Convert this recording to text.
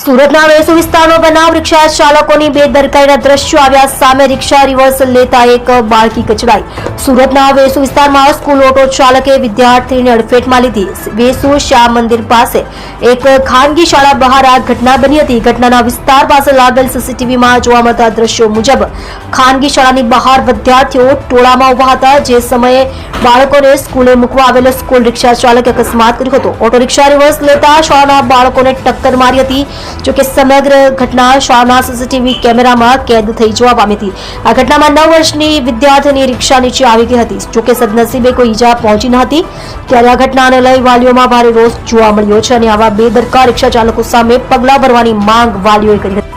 સુરતના વેસુ વિસ્તારનો બનાવ રિક્ષા ચાલકોની બેદરકારીના દ્રશ્યો આવ્યા સામે રિક્ષા રિવર્સ લેતા એક બાળકી કચડાઈ। સુરતના વેસુ વિસ્તારમાં સ્કૂલ ઓટો ચાલકે વિદ્યાર્થીને અડફેટમાં લીધી। વેસુ શ્યામ મંદિર પાસે એક ખાનગી શાળા બહાર આ ઘટના બની હતી। ઘટનાના વિસ્તાર પાસે લાગેલ સીસીટીવીમાં જોવા મળતા દ્રશ્યો મુજબ ખાનગી શાળાની બહાર વિદ્યાર્થીઓ ટોળામાં ઉભા હતા। જે સમયે બાળકોને સ્કૂલે મૂકવા આવેલો સ્કૂલ રિક્ષા ચાલકે અકસ્માત કર્યો હતો। ઓટો રિક્ષા રિવર્સ લેતા શાળાના બાળકોને ટક્કર મારી હતી। જો કે સમગ્ર ઘટના શાળાના સીસીટીવી કેમેરામાં કેદ થઈ જવા પામી હતી। આ ઘટનામાં 9 વર્ષની વિદ્યાર્થીની રિક્ષા નીચે આવી ગઈ હતી। જો કે સદનસીબે કોઈ ઈજા પહોંચી ન હતી। ત્યારે આ ઘટનાને લઈ વાલીઓમાં ભારે રોષ જોવા મળ્યો છે અને આવા બેદરકાર રિક્ષા ચાલકો સામે પગલાં ભરવાની માંગ વાલીઓએ કરી હતી।